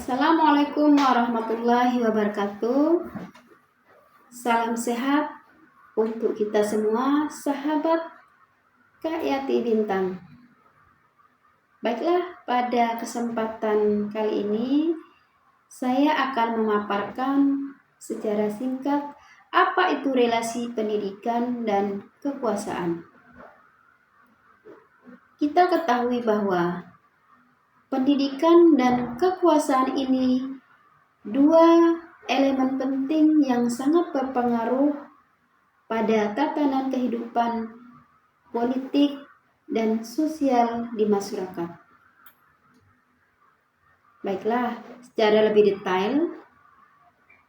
Assalamualaikum warahmatullahi wabarakatuh. Salam sehat untuk kita semua, sahabat Kak Yati Bintang. Baiklah, pada kesempatan kali ini saya akan memaparkan secara singkat apa itu relasi pendidikan dan kekuasaan. Kita ketahui bahwa pendidikan dan kekuasaan ini dua elemen penting yang sangat berpengaruh pada tatanan kehidupan politik dan sosial di masyarakat. Baiklah, secara lebih detail,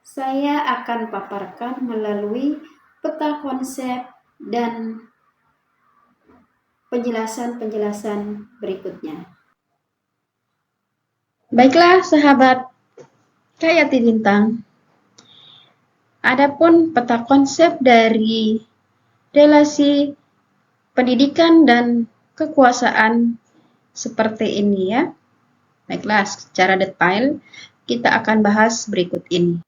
saya akan paparkan melalui peta konsep dan penjelasan-penjelasan berikutnya. Baiklah, sahabat Kak Yati Bintang. Adapun peta konsep dari relasi pendidikan dan kekuasaan seperti ini ya. Baiklah, secara detail kita akan bahas berikut ini.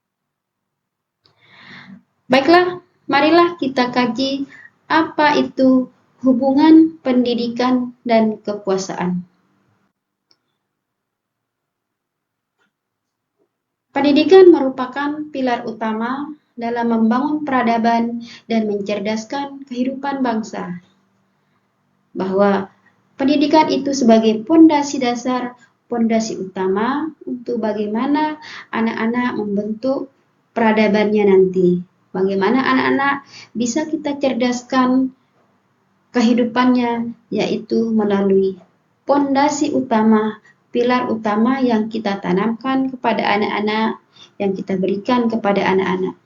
Baiklah, marilah kita kaji apa itu hubungan pendidikan dan kekuasaan. Pendidikan merupakan pilar utama dalam membangun peradaban dan mencerdaskan kehidupan bangsa. Bahwa pendidikan itu sebagai pondasi dasar, pondasi utama untuk bagaimana anak-anak membentuk peradabannya nanti. Bagaimana anak-anak bisa kita cerdaskan kehidupannya, yaitu melalui pondasi utama, pilar utama yang kita tanamkan kepada anak-anak, yang kita berikan kepada anak-anak.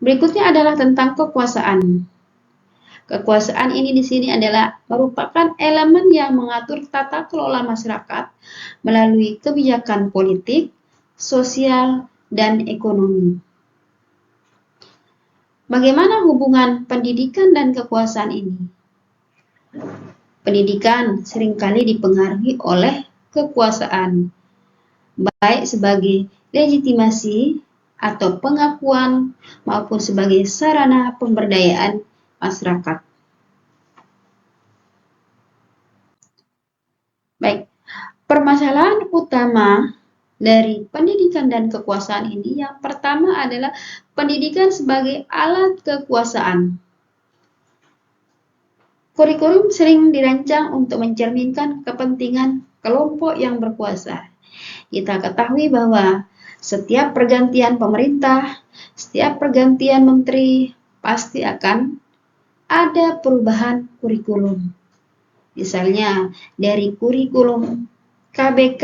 Berikutnya adalah tentang kekuasaan. Kekuasaan ini di sini adalah merupakan elemen yang mengatur tata kelola masyarakat melalui kebijakan politik, sosial, dan ekonomi. Bagaimana hubungan pendidikan dan kekuasaan ini? Pendidikan seringkali dipengaruhi oleh kekuasaan, baik sebagai legitimasi atau pengakuan maupun sebagai sarana pemberdayaan masyarakat. Baik, permasalahan utama dari pendidikan dan kekuasaan ini yang pertama adalah pendidikan sebagai alat kekuasaan. Kurikulum sering dirancang untuk mencerminkan kepentingan kelompok yang berkuasa. Kita ketahui bahwa setiap pergantian pemerintah, setiap pergantian menteri pasti akan ada perubahan kurikulum. Misalnya dari kurikulum KBK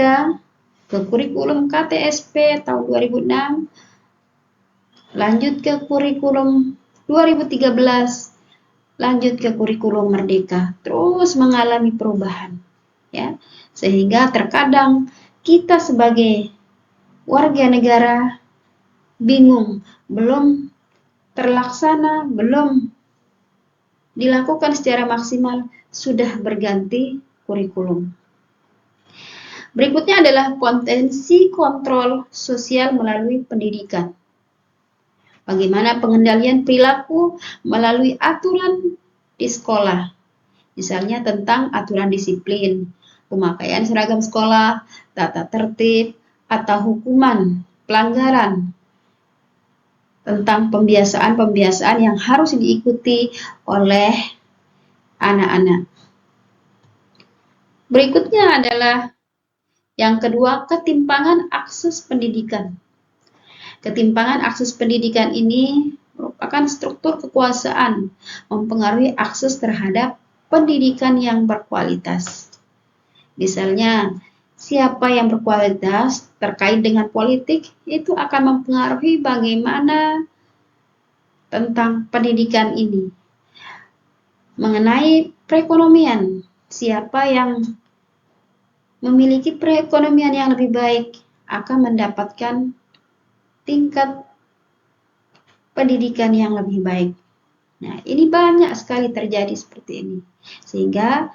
ke kurikulum KTSP tahun 2006, lanjut ke kurikulum 2013, lanjut ke kurikulum Merdeka, terus mengalami perubahan, ya, sehingga terkadang kita sebagai warga negara bingung, belum terlaksana, belum dilakukan secara maksimal, sudah berganti kurikulum. Berikutnya adalah potensi kontrol sosial melalui pendidikan. Bagaimana pengendalian perilaku melalui aturan di sekolah. Misalnya tentang aturan disiplin, pemakaian seragam sekolah, tata tertib, atau hukuman, pelanggaran. Tentang pembiasaan-pembiasaan yang harus diikuti oleh anak-anak. Berikutnya adalah yang kedua, ketimpangan akses pendidikan. Ketimpangan akses pendidikan ini merupakan struktur kekuasaan, mempengaruhi akses terhadap pendidikan yang berkualitas. Misalnya, siapa yang berkualitas terkait dengan politik itu akan mempengaruhi bagaimana tentang pendidikan ini. Mengenai perekonomian, siapa yang memiliki perekonomian yang lebih baik akan mendapatkan tingkat pendidikan yang lebih baik. Nah, ini banyak sekali terjadi seperti ini. Sehingga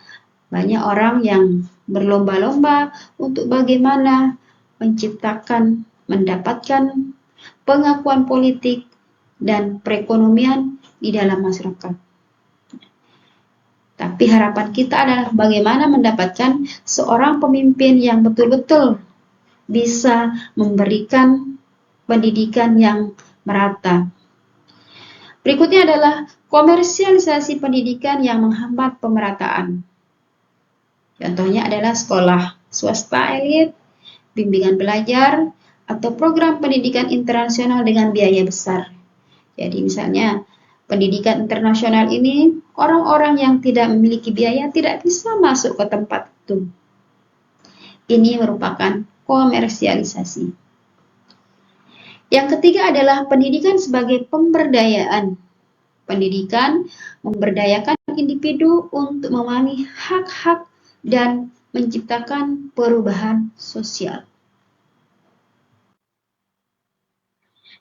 banyak orang yang berlomba-lomba untuk bagaimana menciptakan, mendapatkan pengakuan politik dan perekonomian di dalam masyarakat. Tapi harapan kita adalah bagaimana mendapatkan seorang pemimpin yang betul-betul bisa memberikan pendidikan yang merata. Berikutnya adalah komersialisasi pendidikan yang menghambat pemerataan. Contohnya adalah sekolah swasta elit, bimbingan belajar, atau program pendidikan internasional dengan biaya besar. Jadi misalnya pendidikan internasional ini orang-orang yang tidak memiliki biaya tidak bisa masuk ke tempat itu. Ini merupakan komersialisasi. Yang ketiga adalah pendidikan sebagai pemberdayaan. Pendidikan memberdayakan individu untuk memahami hak-hak dan menciptakan perubahan sosial.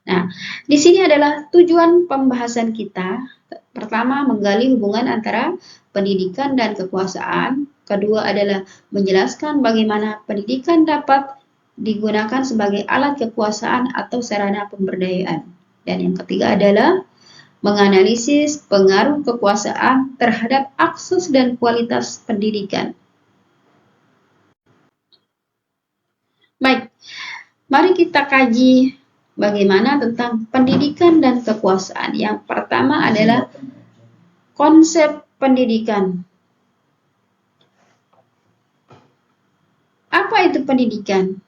Nah, di sini adalah tujuan pembahasan kita. Pertama, menggali hubungan antara pendidikan dan kekuasaan. Kedua adalah menjelaskan bagaimana pendidikan dapat digunakan sebagai alat kekuasaan atau sarana pemberdayaan. Dan yang ketiga adalah menganalisis pengaruh kekuasaan terhadap akses dan kualitas pendidikan. Baik, mari kita kaji bagaimana tentang pendidikan dan kekuasaan. Yang pertama adalah konsep pendidikan. Apa itu pendidikan?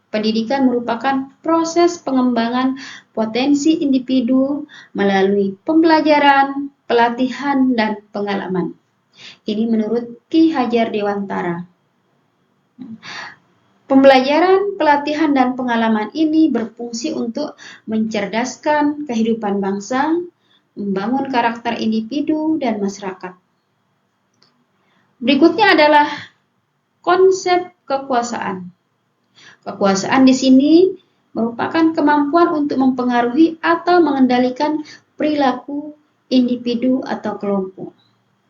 Pendidikan merupakan proses pengembangan potensi individu melalui pembelajaran, pelatihan, dan pengalaman. Ini menurut Ki Hajar Dewantara. Pembelajaran, pelatihan, dan pengalaman ini berfungsi untuk mencerdaskan kehidupan bangsa, membangun karakter individu dan masyarakat. Berikutnya adalah konsep kekuasaan. Kekuasaan di sini merupakan kemampuan untuk mempengaruhi atau mengendalikan perilaku individu atau kelompok,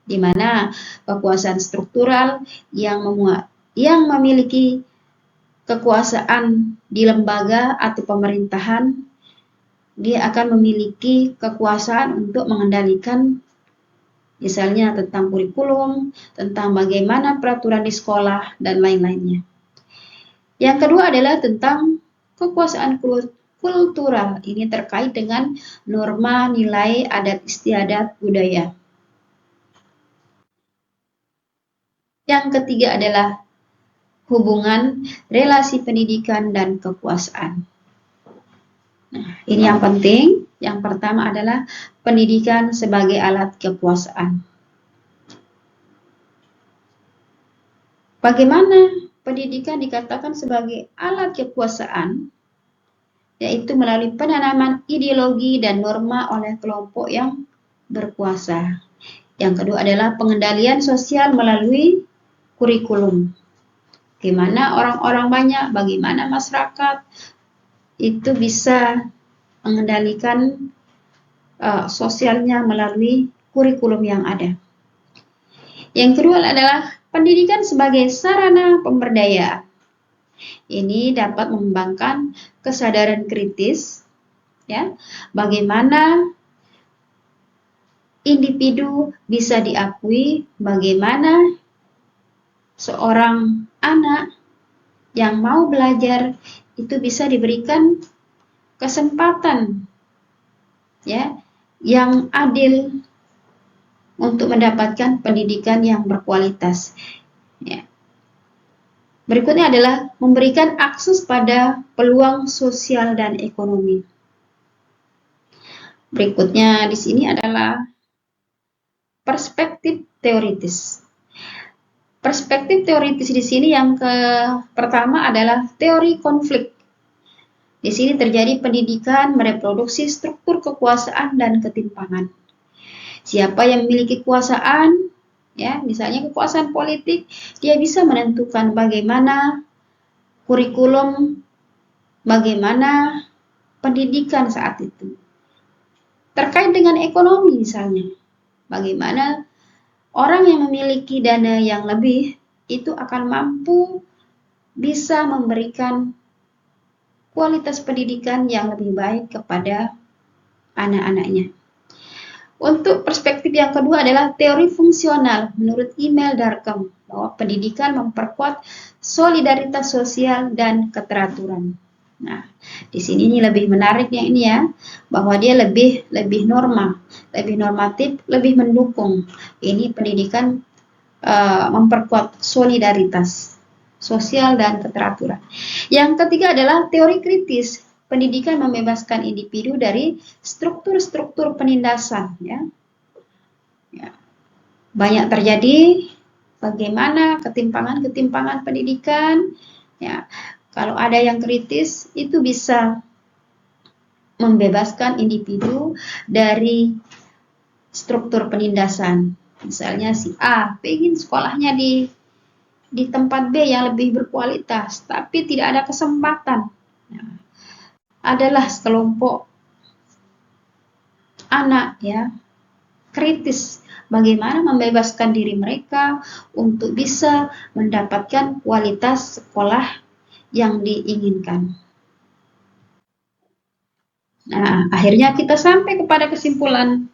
di mana kekuasaan struktural yang memiliki kekuasaan di lembaga atau pemerintahan, dia akan memiliki kekuasaan untuk mengendalikan misalnya tentang kurikulum, tentang bagaimana peraturan di sekolah, dan lain-lainnya. Yang kedua adalah tentang kekuasaan kultural. Ini terkait dengan norma, nilai, adat istiadat, budaya. Yang ketiga adalah hubungan relasi pendidikan dan kekuasaan. Nah, ini yang penting. Yang pertama adalah pendidikan sebagai alat kekuasaan. Bagaimana pendidikan dikatakan sebagai alat kekuasaan? Yaitu melalui penanaman ideologi dan norma oleh kelompok yang berkuasa. Yang kedua adalah pengendalian sosial melalui kurikulum. Bagaimana orang-orang banyak, bagaimana masyarakat itu bisa mengendalikan sosialnya melalui kurikulum yang ada. Yang kedua adalah pendidikan sebagai sarana pemberdayaan. Ini dapat mengembangkan kesadaran kritis, ya, bagaimana individu bisa diakui, bagaimana seorang anak yang mau belajar itu bisa diberikan kesempatan, ya, yang adil untuk mendapatkan pendidikan yang berkualitas. Ya. Berikutnya adalah memberikan akses pada peluang sosial dan ekonomi. Berikutnya di sini adalah perspektif teoritis. Perspektif teoritis di sini yang pertama adalah teori konflik. Di sini terjadi pendidikan mereproduksi struktur kekuasaan dan ketimpangan. Siapa yang memiliki kekuasaan, ya, misalnya kekuasaan politik, dia bisa menentukan bagaimana kurikulum, bagaimana pendidikan saat itu. Terkait dengan ekonomi misalnya, bagaimana orang yang memiliki dana yang lebih itu akan mampu bisa memberikan kualitas pendidikan yang lebih baik kepada anak-anaknya. Untuk perspektif yang kedua adalah teori fungsional menurut Emil Durkheim, bahwa pendidikan memperkuat solidaritas sosial dan keteraturan. Nah, di sini ini lebih menarik yang ini ya, bahwa dia lebih normatif, lebih mendukung. Ini pendidikan memperkuat solidaritas sosial dan keteraturan. Yang ketiga adalah teori kritis. Pendidikan membebaskan individu dari struktur-struktur penindasan. Ya. Banyak terjadi bagaimana ketimpangan-ketimpangan pendidikan. Ya. Kalau ada yang kritis, itu bisa membebaskan individu dari struktur penindasan. Misalnya si A pengen sekolahnya di tempat B yang lebih berkualitas, tapi tidak ada kesempatan. Nah, adalah sekelompok anak ya kritis bagaimana membebaskan diri mereka untuk bisa mendapatkan kualitas sekolah yang diinginkan. Nah, akhirnya kita sampai kepada kesimpulan.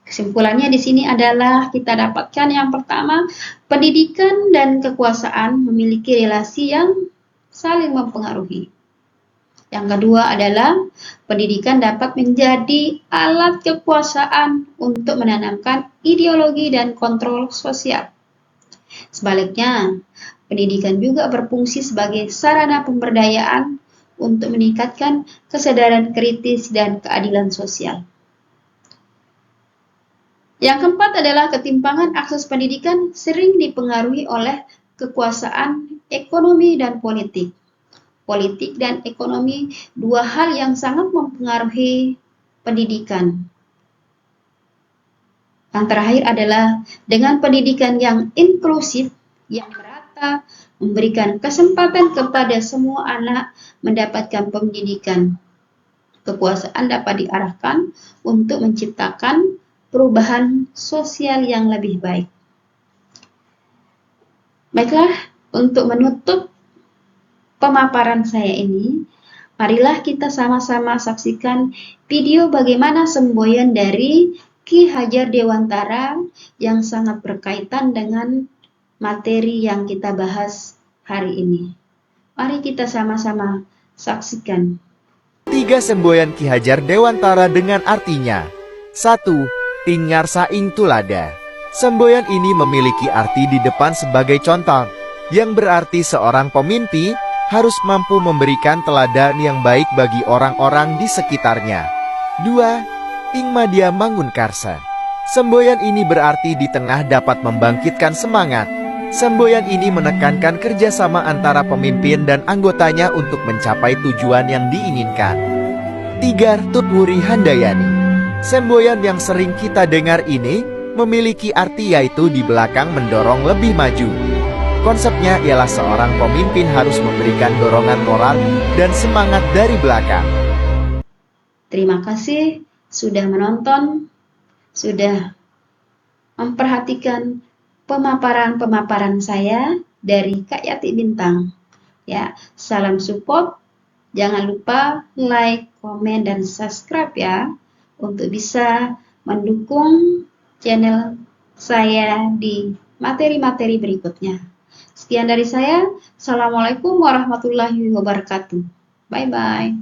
Kesimpulannya di sini adalah kita dapatkan yang pertama, pendidikan dan kekuasaan memiliki relasi yang saling mempengaruhi. Yang kedua adalah pendidikan dapat menjadi alat kekuasaan untuk menanamkan ideologi dan kontrol sosial. Sebaliknya, pendidikan juga berfungsi sebagai sarana pemberdayaan untuk meningkatkan kesadaran kritis dan keadilan sosial. Yang keempat adalah ketimpangan akses pendidikan sering dipengaruhi oleh kekuasaan, ekonomi, dan politik. Politik dan ekonomi, dua hal yang sangat mempengaruhi pendidikan. Yang terakhir adalah dengan pendidikan yang inklusif, yang merata, memberikan kesempatan kepada semua anak mendapatkan pendidikan. Kekuasaan dapat diarahkan untuk menciptakan perubahan sosial yang lebih baik. Baiklah, untuk menutup pemaparan saya ini, marilah kita sama-sama saksikan video bagaimana semboyan dari Ki Hajar Dewantara yang sangat berkaitan dengan materi yang kita bahas hari ini. Mari kita sama-sama saksikan. 3 semboyan Ki Hajar Dewantara dengan artinya. 1. Tingar saing tulada. Semboyan ini memiliki arti di depan sebagai contoh, yang berarti seorang pemimpin harus mampu memberikan teladan yang baik bagi orang-orang di sekitarnya. 2. Ting Madya Mangun Karsa. Semboyan ini berarti di tengah dapat membangkitkan semangat. Semboyan ini menekankan kerjasama antara pemimpin dan anggotanya untuk mencapai tujuan yang diinginkan. 3. Tutwuri Handayani. Semboyan yang sering kita dengar ini memiliki arti yaitu di belakang mendorong lebih maju. Konsepnya ialah seorang pemimpin harus memberikan dorongan moral dan semangat dari belakang. Terima kasih sudah menonton, sudah memperhatikan pemaparan-pemaparan saya dari Kak Yati Bintang. Ya, salam support. Jangan lupa like, komen, dan subscribe ya, untuk bisa mendukung channel saya di materi-materi berikutnya. Sekian dari saya. Assalamualaikum warahmatullahi wabarakatuh. Bye-bye.